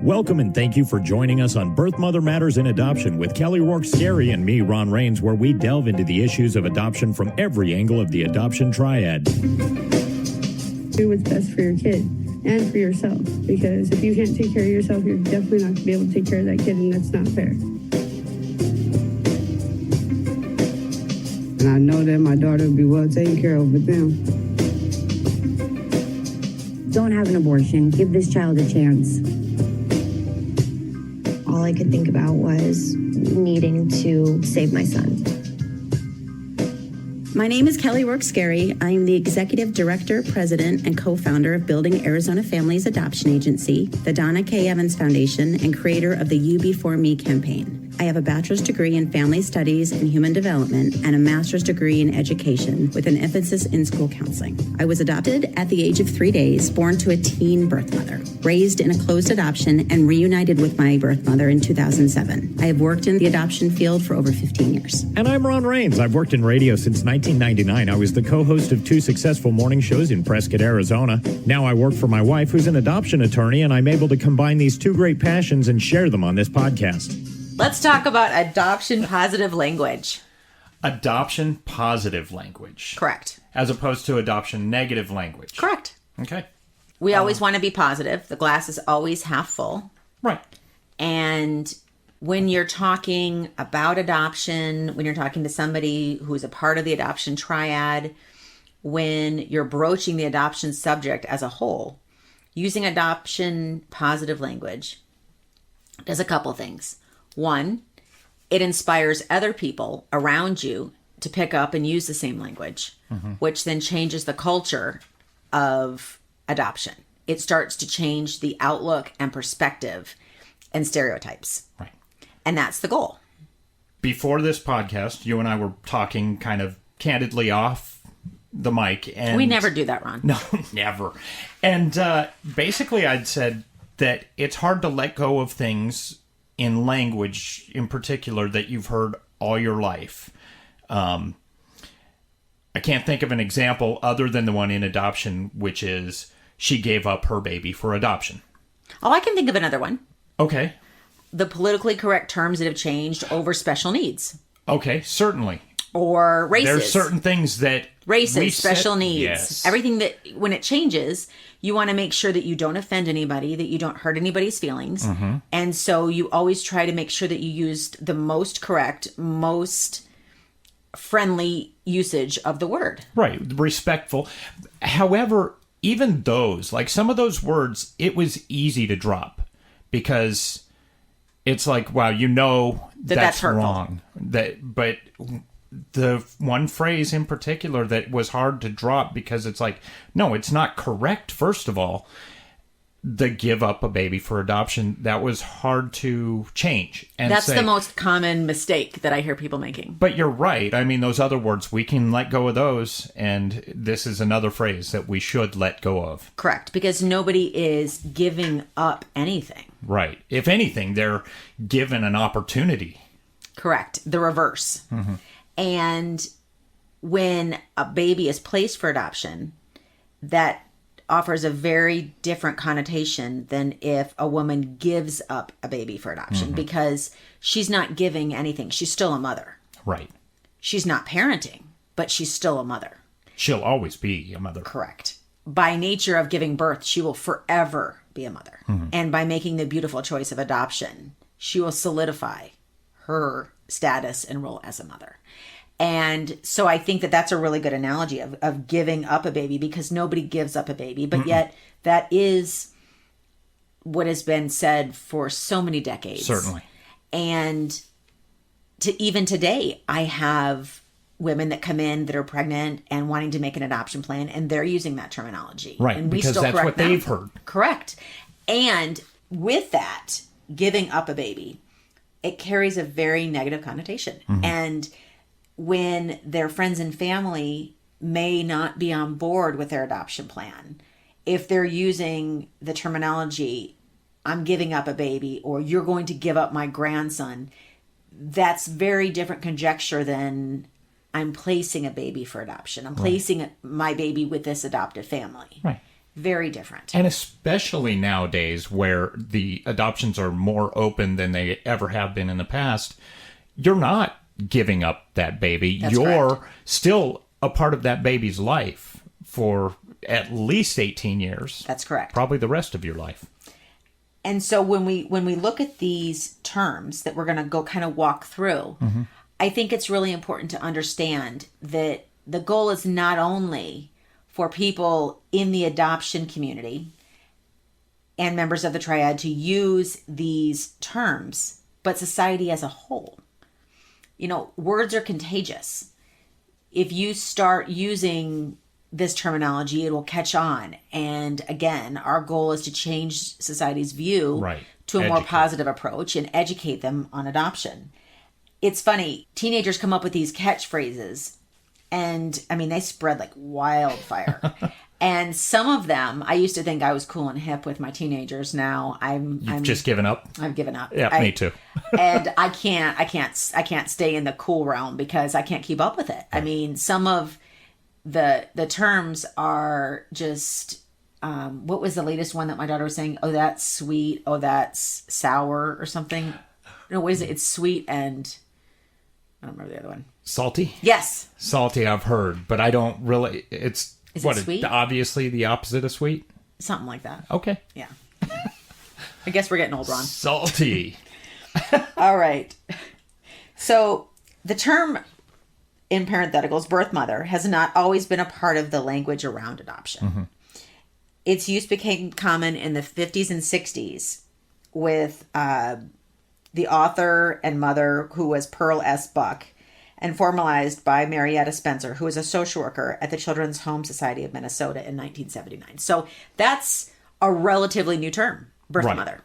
Welcome and thank you for joining us on Birth Mother Matters in Adoption with Kelly Rourke-Scary and me, Ron Rains, where we delve into the issues of adoption from every angle of the adoption triad. Do what's best for your kid and for yourself, because if you can't take care of yourself, you're definitely not going to be able to take care of that kid, and that's not fair. And I know that my daughter will be well taken care of with them. Don't have an abortion. Give this child a chance. All I could think about was needing to save my son. My name is Kelly Rourke-Scary. I am the Executive Director, President, and co-founder of Building Arizona Families Adoption Agency, the Donna K. Evans Foundation, and creator of the You Before Me campaign. I have a bachelor's degree in family studies and human development and a master's degree in education with an emphasis in school counseling. I was adopted at the age of 3 days, born to a teen birth mother, raised in a closed adoption, and reunited with my birth mother in 2007. I have worked in the adoption field for over 15 years. And I'm Ron Rains. I've worked in radio since 1999. I was the co-host of 2 successful morning shows in Prescott, Arizona. Now I work for my wife, who's an adoption attorney, and I'm able to combine these 2 great passions and share them on this podcast. Let's talk about adoption positive language. Adoption positive language. Correct. As opposed to adoption negative language. Correct. Okay. We always want to be positive. The glass is always half full. Right. And when you're talking about adoption, when you're talking to somebody who's a part of the adoption triad, when you're broaching the adoption subject as a whole, using adoption positive language does a couple things. One, it inspires other people around you to pick up and use the same language, which then changes the culture of adoption. It starts to change the outlook and perspective and stereotypes. Right. And that's the goal. Before this podcast, you and I were talking kind of candidly off the mic. And We never do that, Ron. No, never. And basically I'd said that it's hard to let go of things in language in particular that you've heard all your life. I can't think of an example other than the one in adoption, which is she gave up her baby for adoption. Oh, I can think of another one. Okay. The politically correct terms that have changed over special needs. Okay, certainly. Or races. There's certain things that races, special needs, yes. Everything that when it changes, you want to make sure that you don't offend anybody, that you don't hurt anybody's feelings. And so you always try to make sure that you used the most correct, most friendly usage of the word. Right, respectful. However, even those, like some of those words, it was easy to drop because it's like, wow, you know that's wrong. But the one phrase in particular that was hard to drop because it's like, no, it's not correct. First of all, the give up a baby for adoption, that was hard to change. And that's the most common mistake that I hear people making. But you're right. I mean, those other words, we can let go of those. And this is another phrase that we should let go of. Correct. Because nobody is giving up anything. Right. If anything, they're given an opportunity. Correct. The reverse. And when a baby is placed for adoption, that offers a very different connotation than if a woman gives up a baby for adoption because she's not giving anything. She's still a mother. Right. She's not parenting, but she's still a mother. She'll always be a mother. Correct. By nature of giving birth, she will forever be a mother. And by making the beautiful choice of adoption, she will solidify her status and role as a mother. And so I think that that's a really good analogy of giving up a baby because nobody gives up a baby. But yet that is what has been said for so many decades. Certainly. And even today, I have women that come in that are pregnant and wanting to make an adoption plan, and they're using that terminology. Right, and we because still that's correct what them. they've heard. Correct. And with that, giving up a baby, it carries a very negative connotation. And when their friends and family may not be on board with their adoption plan, if they're using the terminology, I'm giving up a baby, or you're going to give up my grandson, that's very different conjecture than I'm placing a baby for adoption. I'm placing my baby with this adoptive family. Right. Very different. And especially nowadays where the adoptions are more open than they ever have been in the past, you're not giving up that baby. You're still a part of that baby's life for at least 18 years. That's correct. Probably the rest of your life. And so when we look at these terms that we're going to go kind of walk through, I think it's really important to understand that the goal is not only for people in the adoption community and members of the triad to use these terms, but society as a whole. You know, words are contagious. If you start using this terminology, it will catch on. And again, our goal is to change society's view to a more positive approach and educate them on adoption. It's funny, teenagers come up with these catchphrases, and I mean, they spread like wildfire. And some of them, I used to think I was cool and hip with my teenagers. Now I'm just given up. I've given up. Yeah, me too. And I can't stay in the cool realm because I can't keep up with it. I mean, some of the terms are just what was the latest one that my daughter was saying? Oh, that's sweet. Oh, that's sour or something. No, what is it? It's sweet and I don't remember the other one. Salty? Yes. Salty I've heard, but I don't really Is what, it sweet? Obviously the opposite of sweet? Something like that. Okay. Yeah. I guess we're getting old, Ron. Salty. All right. So the term in parentheticals, birth mother, has not always been a part of the language around adoption. Its use became common in the 50s and 60s with the author and mother, who was Pearl S. Buck, and formalized by Marietta Spencer, who was a social worker at the Children's Home Society of Minnesota in 1979. So that's a relatively new term, birth mother.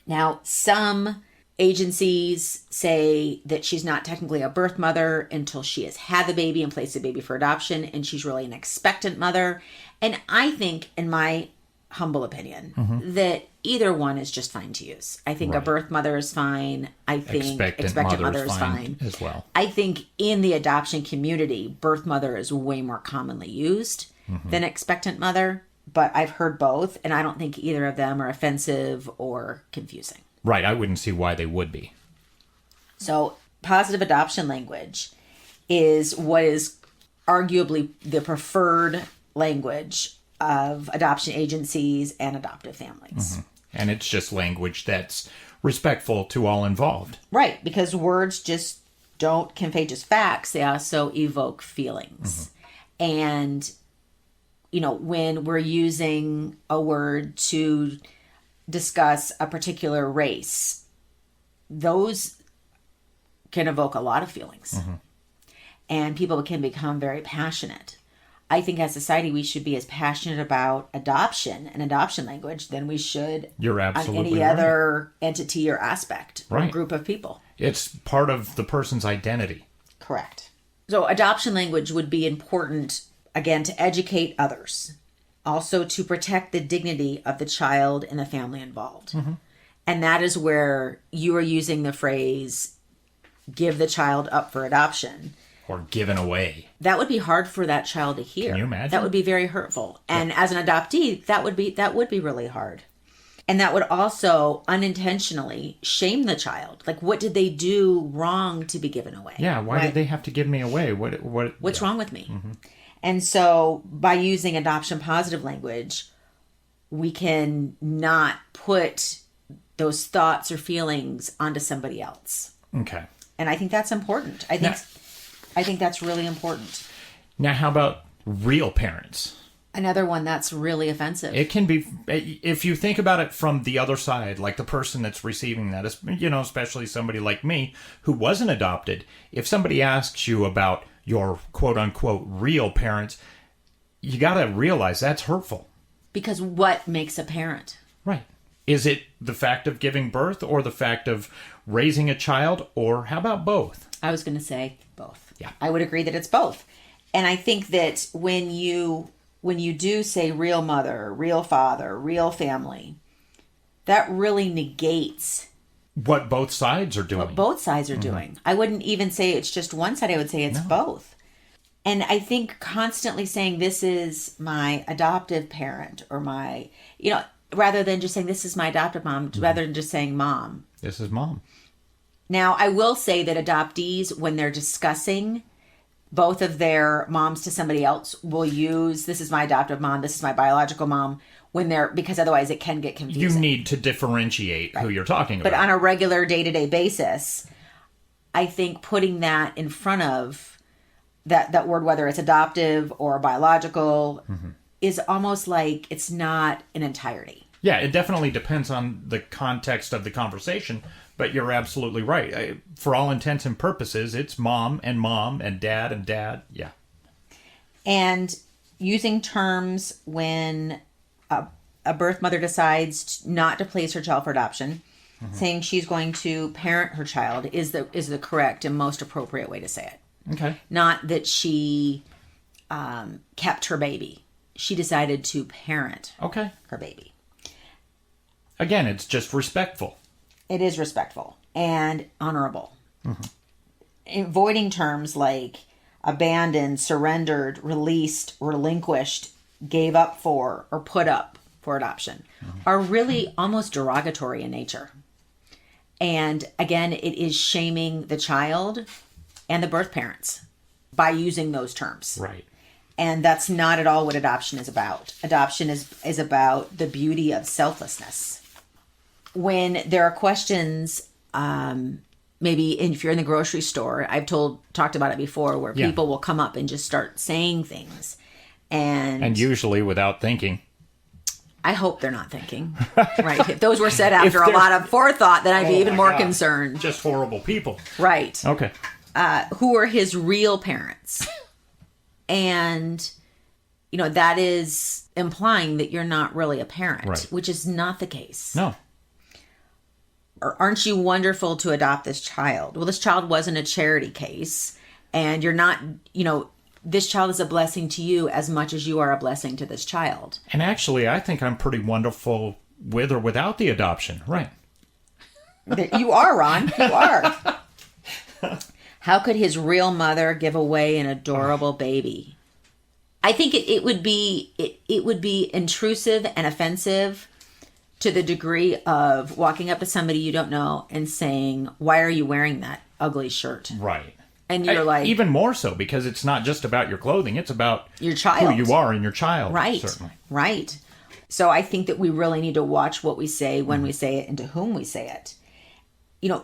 Now, some agencies say that she's not technically a birth mother until she has had the baby and placed the baby for adoption, and she's really an expectant mother. And I think, in my humble opinion, that either one is just fine to use. I think a birth mother is fine. I think expectant mother is fine as well. I think in the adoption community, birth mother is way more commonly used than expectant mother. But I've heard both, and I don't think either of them are offensive or confusing. Right. I wouldn't see why they would be. So positive adoption language is what is arguably the preferred language of adoption agencies and adoptive families. And it's just language that's respectful to all involved. Right, because words just don't convey just facts. They also evoke feelings. And, you know, when we're using a word to discuss a particular race, those can evoke a lot of feelings. And people can become very passionate. I think as a society, we should be as passionate about adoption and adoption language than we should on any other entity or aspect or group of people. It's part of the person's identity. Correct. So adoption language would be important, again, to educate others. Also to protect the dignity of the child and the family involved. And that is where you are using the phrase, give the child up for adoption. Or given away. That would be hard for that child to hear. Can you imagine? That would be very hurtful. And as an adoptee, that would be really hard. And that would also unintentionally shame the child. Like, what did they do wrong to be given away? Yeah, why did they have to give me away? What's wrong with me? And so by using adoption positive language, we can not put those thoughts or feelings onto somebody else. Okay. And I think that's important. I think that's really important. Now, how about real parents? Another one that's really offensive. It can be, if you think about it from the other side, like the person that's receiving that, you know, especially somebody like me who wasn't adopted. If somebody asks you about your quote unquote real parents, you got to realize that's hurtful. Because what makes a parent? Right. Is it the fact of giving birth or the fact of raising a child, or how about both? I was going to say both. Yeah. I would agree that it's both. And I think that when you do say real mother, real father, real family, that really negates what both sides are doing. What both sides are doing. I wouldn't even say it's just one side. I would say it's both. And I think constantly saying this is my adoptive parent or my, rather than just saying this is my adoptive mom, rather than just saying mom. This is mom. Now, I will say that adoptees, when they're discussing both of their moms to somebody else, will use this is my adoptive mom, this is my biological mom, because otherwise it can get confusing. You need to differentiate who you're talking about. But on a regular day-to-day basis, I think putting that in front of that word, whether it's adoptive or biological, is almost like it's not an entirety. Yeah, it definitely depends on the context of the conversation, but you're absolutely right. For all intents and purposes, it's mom and dad, yeah. And using terms when a birth mother decides not to place her child for adoption, saying she's going to parent her child is the correct and most appropriate way to say it. Okay. Not that she kept her baby. She decided to parent her baby. Again, it's just respectful. It is respectful and honorable. Avoiding terms like abandoned, surrendered, released, relinquished, gave up for, or put up for adoption are really almost derogatory in nature. And again, it is shaming the child and the birth parents by using those terms. Right. And that's not at all what adoption is about. Adoption is about the beauty of selflessness. When there are questions, maybe if you're in the grocery store, I've talked about it before, where people will come up and just start saying things. And usually without thinking. I hope they're not thinking. Right. If those were said after a lot of forethought, then I'd be even more concerned. Just horrible people. Right. Okay. Who are his real parents. And, that is implying that you're not really a parent, which is not the case. No. Or aren't you wonderful to adopt this child? Well, this child wasn't a charity case, and you're not, this child is a blessing to you as much as you are a blessing to this child. And actually, I think I'm pretty wonderful with or without the adoption. Right. You are, Ron. You are. How could his real mother give away an adorable baby? I think it would be intrusive and offensive to the degree of walking up to somebody you don't know and saying, "Why are you wearing that ugly shirt?" Right. And you're like, even more so, because it's not just about your clothing; it's about your child, who you are, and your child. Right. Certainly. Right. So I think that we really need to watch what we say, when we say it, and to whom we say it.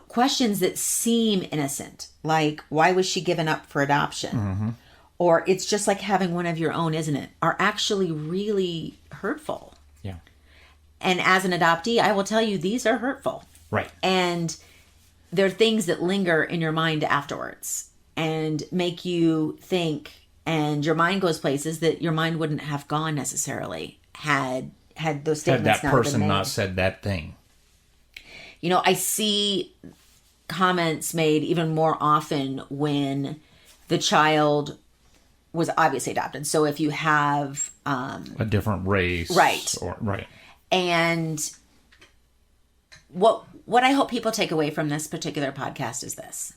Questions that seem innocent, like, why was she given up for adoption? Or it's just like having one of your own, isn't it? Are actually really hurtful. Yeah. And as an adoptee, I will tell you, these are hurtful. Right. And they're things that linger in your mind afterwards and make you think, and your mind goes places that your mind wouldn't have gone necessarily had those statements had that not been person made. not said that thing. I see comments made even more often when the child was obviously adopted. So if you have a different race. Right. Right. And what I hope people take away from this particular podcast is this.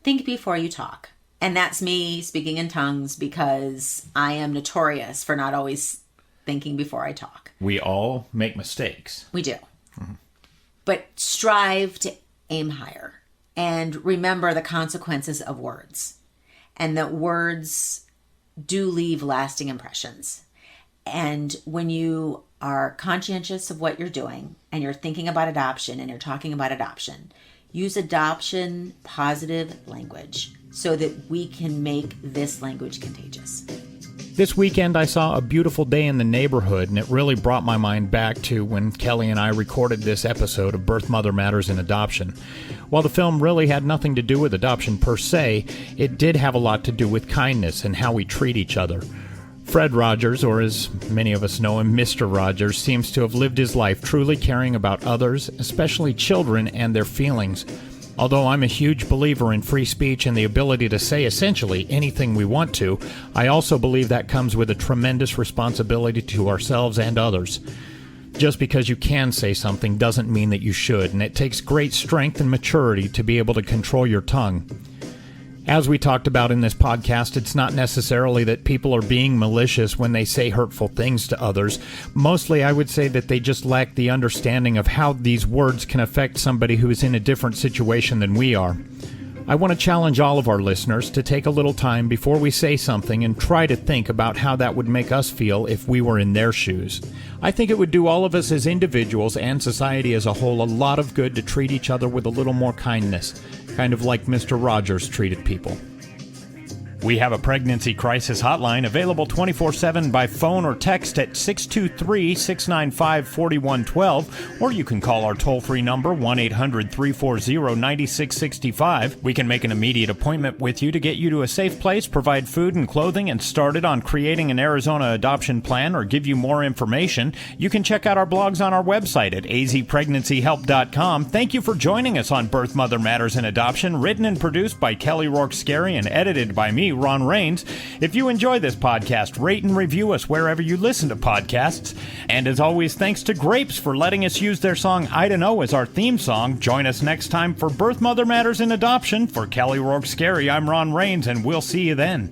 Think before you talk. And that's me speaking in tongues, because I am notorious for not always thinking before I talk. We all make mistakes. We do. But strive to aim higher and remember the consequences of words, and that words do leave lasting impressions. And when you are conscientious of what you're doing and you're thinking about adoption and you're talking about adoption, use adoption positive language so that we can make this language contagious. This weekend, I saw A Beautiful Day in the Neighborhood, and it really brought my mind back to when Kelly and I recorded this episode of Birth Mother Matters in Adoption. While the film really had nothing to do with adoption per se, it did have a lot to do with kindness and how we treat each other. Fred Rogers, or as many of us know him, Mr. Rogers, seems to have lived his life truly caring about others, especially children and their feelings. Although I'm a huge believer in free speech and the ability to say essentially anything we want to, I also believe that comes with a tremendous responsibility to ourselves and others. Just because you can say something doesn't mean that you should, and it takes great strength and maturity to be able to control your tongue. As we talked about in this podcast, it's not necessarily that people are being malicious when they say hurtful things to others. Mostly, I would say that they just lack the understanding of how these words can affect somebody who is in a different situation than we are. I want to challenge all of our listeners to take a little time before we say something and try to think about how that would make us feel if we were in their shoes. I think it would do all of us as individuals and society as a whole a lot of good to treat each other with a little more kindness, kind of like Mr. Rogers treated people. We have a pregnancy crisis hotline available 24/7 by phone or text at 623-695-4112, or you can call our toll-free number 1-800-340-9665. We can make an immediate appointment with you to get you to a safe place, provide food and clothing, and started on creating an Arizona adoption plan or give you more information. You can check out our blogs on our website at azpregnancyhelp.com. Thank you for joining us on Birth, Mother Matters, and Adoption, written and produced by Kelly Rourke Scary and edited by me, Ron Rains. If you enjoy this podcast, rate and review us wherever you listen to podcasts. And as always, thanks to Grapes for letting us use their song I Don't Know as our theme song. Join us next time for Birth, Mother Matters, and Adoption. For Kelly Rourke Scary, I'm Ron Rains, and we'll see you then.